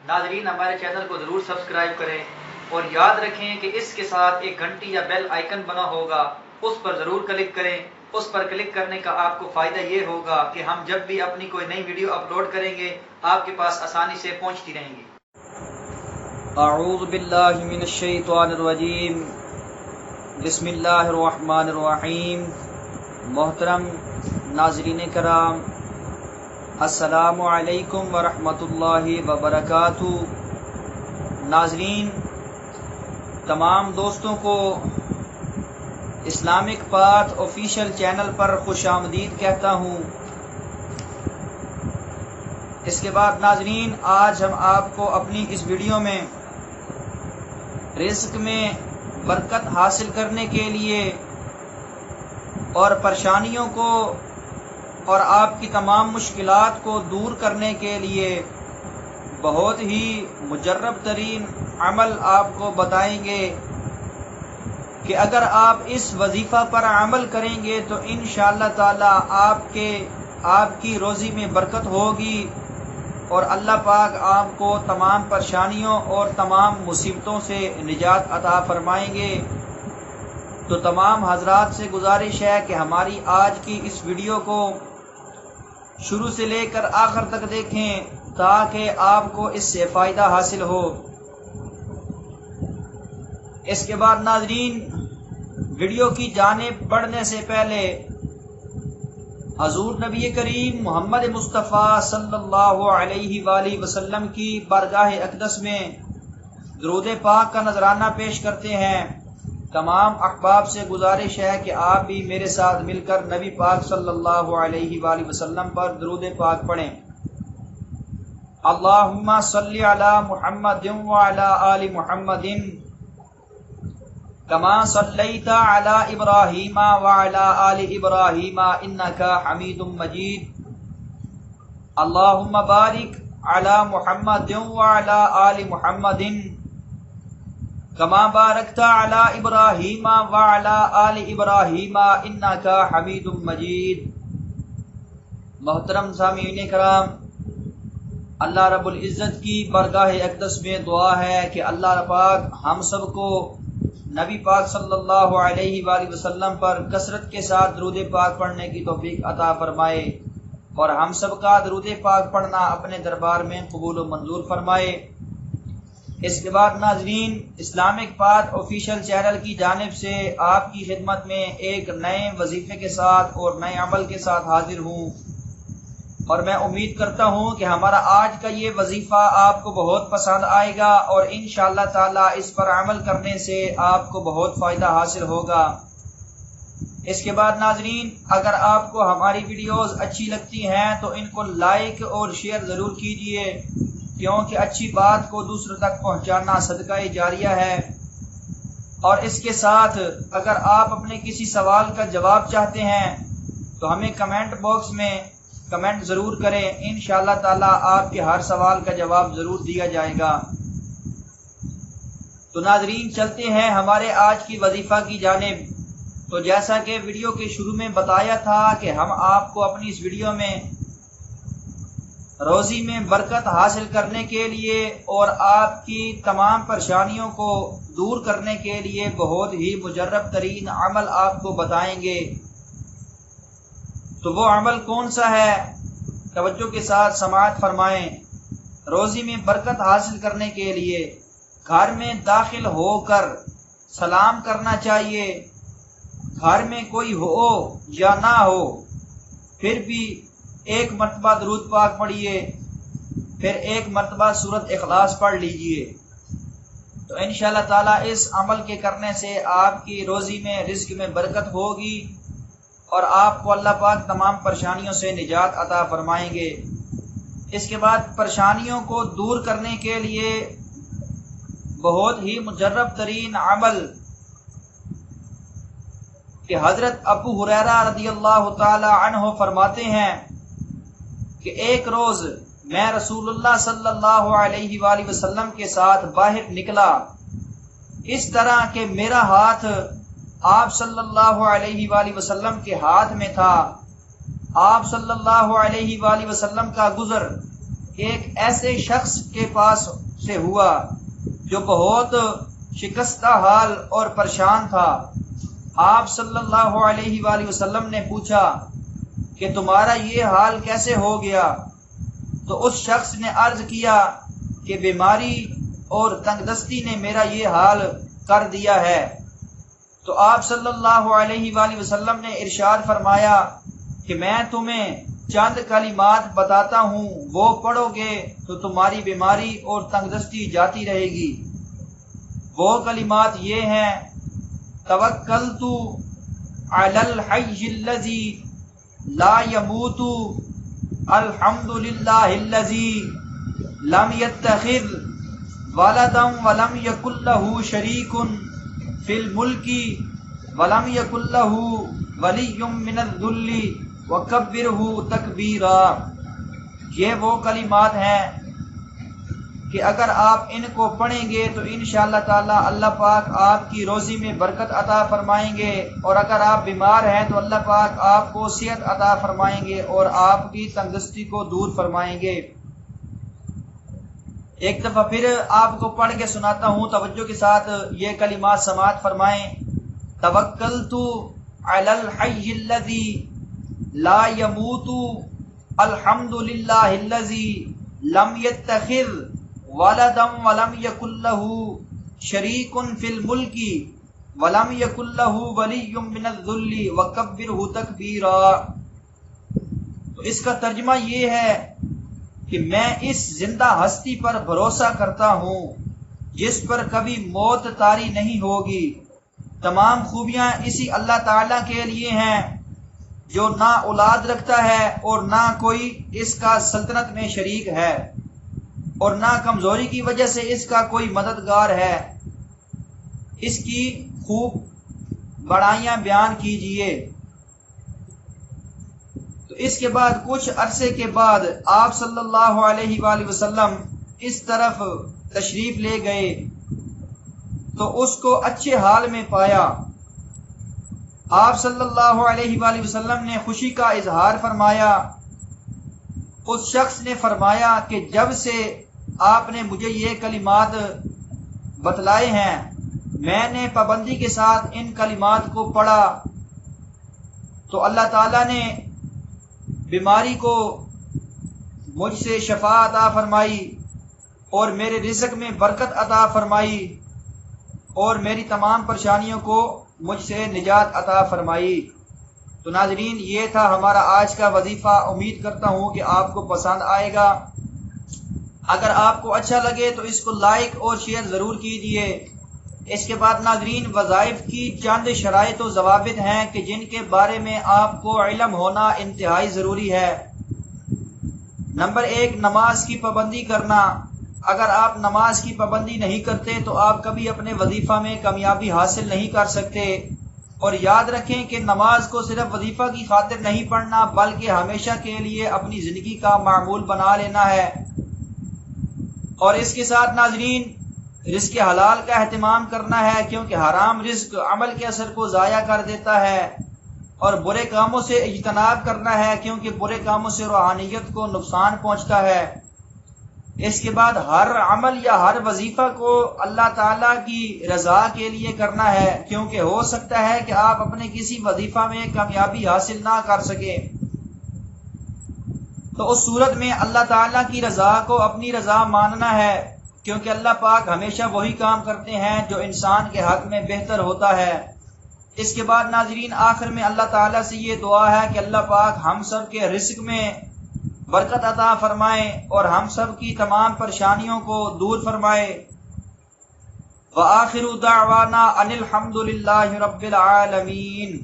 ناظرین ہمارے چینل کو ضرور سبسکرائب کریں اور یاد رکھیں کہ اس کے ساتھ ایک گھنٹی یا بیل آئیکن بنا ہوگا، اس پر ضرور کلک کریں۔ اس پر کلک کرنے کا آپ کو فائدہ یہ ہوگا کہ ہم جب بھی اپنی کوئی نئی ویڈیو اپلوڈ کریں گے آپ کے پاس آسانی سے پہنچتی رہیں گی۔ اعوذ باللہ من الشیطان الرجیم، بسم اللہ الرحمن الرحیم۔ محترم ناظرین کرام، السلام علیکم ورحمۃ اللہ وبرکاتہ۔ ناظرین، تمام دوستوں کو اسلامک پاتھ آفیشیل چینل پر خوش آمدید کہتا ہوں۔ اس کے بعد ناظرین، آج ہم آپ کو اپنی اس ویڈیو میں رزق میں برکت حاصل کرنے کے لیے اور پریشانیوں کو اور آپ کی تمام مشکلات کو دور کرنے کے لیے بہت ہی مجرب ترین عمل آپ کو بتائیں گے کہ اگر آپ اس وظیفہ پر عمل کریں گے تو انشاءاللہ تعالی آپ کی روزی میں برکت ہوگی اور اللہ پاک آپ کو تمام پریشانیوں اور تمام مصیبتوں سے نجات عطا فرمائیں گے۔ تو تمام حضرات سے گزارش ہے کہ ہماری آج کی اس ویڈیو کو شروع سے لے کر آخر تک دیکھیں تاکہ آپ کو اس سے فائدہ حاصل ہو۔ اس کے بعد ناظرین، ویڈیو کی جانب بڑھنے سے پہلے حضور نبی کریم محمد مصطفیٰ صلی اللہ علیہ وآلہ وسلم کی بارگاہ اقدس میں درود پاک کا نذرانہ پیش کرتے ہیں۔ تمام احباب سے گزارش ہے کہ آپ بھی میرے ساتھ مل کر نبی پاک صلی اللہ علیہ وآلہ وسلم پر درود پاک پڑھیں۔ اللہم صلی علی محمد وعلی آل محمد کما صلیت علی ابراہیم وعلی آل ابراہیم انک حمید مجید۔ اللہم بارک علی محمد وعلی آل محمد کما بارکت علی ابراہیم وعلی آل ابراہیم انک حمید مجید۔ محترم سامعین کرام، اللہ رب العزت کی بارگاہ اقدس میں دعا ہے کہ اللہ پاک ہم سب کو نبی پاک صلی اللہ علیہ وآلہ وسلم پر کثرت کے ساتھ درود پاک پڑھنے کی توفیق عطا فرمائے اور ہم سب کا درود پاک پڑھنا اپنے دربار میں قبول و منظور فرمائے۔ اس کے بعد ناظرین، اسلامک پاتھ آفیشیل چینل کی جانب سے آپ کی خدمت میں ایک نئے وظیفے کے ساتھ اور نئے عمل کے ساتھ حاضر ہوں، اور میں امید کرتا ہوں کہ ہمارا آج کا یہ وظیفہ آپ کو بہت پسند آئے گا اور انشاءاللہ تعالی اس پر عمل کرنے سے آپ کو بہت فائدہ حاصل ہوگا۔ اس کے بعد ناظرین، اگر آپ کو ہماری ویڈیوز اچھی لگتی ہیں تو ان کو لائک اور شیئر ضرور کیجئے، کیونکہ اچھی بات کو دوسروں تک پہنچانا صدقہ جاریہ ہے۔ اور اس کے ساتھ اگر آپ اپنے کسی سوال کا جواب چاہتے ہیں تو ہمیں کمنٹ باکس میں کمنٹ ضرور کریں، انشاءاللہ تعالی آپ کے ہر سوال کا جواب ضرور دیا جائے گا۔ تو ناظرین، چلتے ہیں ہمارے آج کی وظیفہ کی جانب۔ تو جیسا کہ ویڈیو کے شروع میں بتایا تھا کہ ہم آپ کو اپنی اس ویڈیو میں روزی میں برکت حاصل کرنے کے لیے اور آپ کی تمام پریشانیوں کو دور کرنے کے لیے بہت ہی مجرب ترین عمل آپ کو بتائیں گے۔ تو وہ عمل کون سا ہے؟ توجہ کے ساتھ سماعت فرمائیں۔ روزی میں برکت حاصل کرنے کے لیے گھر میں داخل ہو کر سلام کرنا چاہیے۔ گھر میں کوئی ہو یا نہ ہو پھر بھی ایک مرتبہ درود پاک پڑھیے، پھر ایک مرتبہ سورۃ اخلاص پڑھ لیجئے۔ تو انشاءاللہ تعالی اس عمل کے کرنے سے آپ کی روزی میں رزق میں برکت ہوگی اور آپ کو اللہ پاک تمام پریشانیوں سے نجات عطا فرمائیں گے۔ اس کے بعد پریشانیوں کو دور کرنے کے لیے بہت ہی مجرب ترین عمل کہ حضرت ابو ہریرہ رضی اللہ تعالی عنہ فرماتے ہیں کہ ایک روز میں رسول اللہ صلی اللہ علیہ وآلہ وسلم کے ساتھ باہر نکلا، اس طرح کہ میرا ہاتھ آپ صلی اللہ علیہ وآلہ وسلم کے ہاتھ میں تھا۔ آپ صلی اللہ علیہ وآلہ وسلم کا گزر ایک ایسے شخص کے پاس سے ہوا جو بہت شکستہ حال اور پریشان تھا۔ آپ صلی اللہ علیہ وآلہ وسلم نے پوچھا کہ تمہارا یہ حال کیسے ہو گیا؟ تو اس شخص نے عرض کیا کہ بیماری اور تنگ دستی نے میرا یہ حال کر دیا ہے۔ تو آپ صلی اللہ علیہ وآلہ وسلم نے ارشاد فرمایا کہ میں تمہیں چند کلمات بتاتا ہوں، وہ پڑھو گے تو تمہاری بیماری اور تنگ دستی جاتی رہے گی۔ وہ کلمات یہ ہیں: توکلت علی الحی الذی لا يموت الحمد للہ الذی لم يتخذ ولدا ولم یکن له شریک فی الملک ولم یکن له ولی من الذل وکبرہ تکبیرا۔ یہ وہ کلمات ہیں کہ اگر آپ ان کو پڑھیں گے تو انشاءاللہ تعالی اللہ پاک آپ کی روزی میں برکت عطا فرمائیں گے، اور اگر آپ بیمار ہیں تو اللہ پاک آپ کو صحت عطا فرمائیں گے اور آپ کی تندرستی کو دور فرمائیں گے۔ ایک دفعہ پھر آپ کو پڑھ کے سناتا ہوں، توجہ کے ساتھ یہ کلمات سماعت فرمائیں۔ توکلت علی الحی الذی لا يموت الحمد للہ الذی لم يتخذ ولدا ولم یکن له شریک فی الملک ولم یکن له ولی من الذل وکبرہ تکبیرا۔ تو اس کا ترجمہ یہ ہے کہ میں اس زندہ ہستی پر بھروسہ کرتا ہوں جس پر کبھی موت طاری نہیں ہوگی۔ تمام خوبیاں اسی اللہ تعالیٰ کے لیے ہیں جو نہ اولاد رکھتا ہے اور نہ کوئی اس کا سلطنت میں شریک ہے، اور نہ کمزوری کی وجہ سے اس کا کوئی مددگار ہے۔ اس کی خوب بڑائیاں بیان کیجئے۔ تو اس کے بعد کچھ عرصے کے بعد آپ صلی اللہ علیہ وآلہ وسلم اس طرف تشریف لے گئے تو اس کو اچھے حال میں پایا۔ آپ صلی اللہ علیہ وآلہ وسلم نے خوشی کا اظہار فرمایا۔ اس شخص نے فرمایا کہ جب سے آپ نے مجھے یہ کلمات بتلائے ہیں میں نے پابندی کے ساتھ ان کلمات کو پڑھا تو اللہ تعالیٰ نے بیماری کو مجھ سے شفا عطا فرمائی اور میرے رزق میں برکت عطا فرمائی اور میری تمام پریشانیوں کو مجھ سے نجات عطا فرمائی۔ تو ناظرین، یہ تھا ہمارا آج کا وظیفہ۔ امید کرتا ہوں کہ آپ کو پسند آئے گا۔ اگر آپ کو اچھا لگے تو اس کو لائک اور شیئر ضرور کیجیے۔ اس کے بعد ناظرین، وظائف کی چند شرائط و ضوابط ہیں کہ جن کے بارے میں آپ کو علم ہونا انتہائی ضروری ہے۔ نمبر 1، نماز کی پابندی کرنا۔ اگر آپ نماز کی پابندی نہیں کرتے تو آپ کبھی اپنے وظیفہ میں کامیابی حاصل نہیں کر سکتے۔ اور یاد رکھیں کہ نماز کو صرف وظیفہ کی خاطر نہیں پڑھنا بلکہ ہمیشہ کے لیے اپنی زندگی کا معمول بنا لینا ہے۔ اور اس کے ساتھ ناظرین، رزق حلال کا اہتمام کرنا ہے، کیونکہ حرام رزق عمل کے اثر کو ضائع کر دیتا ہے۔ اور برے کاموں سے اجتناب کرنا ہے، کیونکہ برے کاموں سے روحانیت کو نقصان پہنچتا ہے۔ اس کے بعد ہر عمل یا ہر وظیفہ کو اللہ تعالیٰ کی رضا کے لیے کرنا ہے، کیونکہ ہو سکتا ہے کہ آپ اپنے کسی وظیفہ میں کامیابی حاصل نہ کر سکیں۔ تو اس صورت میں اللہ تعالیٰ کی رضا کو اپنی رضا ماننا ہے، کیونکہ اللہ پاک ہمیشہ وہی کام کرتے ہیں جو انسان کے حق میں بہتر ہوتا ہے۔ اس کے بعد ناظرین، آخر میں اللہ تعالیٰ سے یہ دعا ہے کہ اللہ پاک ہم سب کے رزق میں برکت عطا فرمائے اور ہم سب کی تمام پریشانیوں کو دور فرمائے۔ وآخر دعوانا ان الحمد للہ رب العالمین۔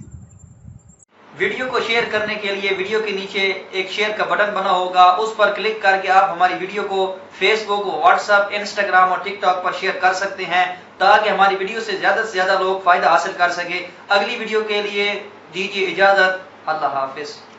ویڈیو کو شیئر کرنے کے لیے ویڈیو کے نیچے ایک شیئر کا بٹن بنا ہوگا، اس پر کلک کر کے آپ ہماری ویڈیو کو فیس بک، واٹس ایپ، انسٹاگرام اور ٹک ٹاک پر شیئر کر سکتے ہیں تاکہ ہماری ویڈیو سے زیادہ لوگ فائدہ حاصل کر سکیں۔ اگلی ویڈیو کے لیے دیجیے اجازت۔ اللہ حافظ۔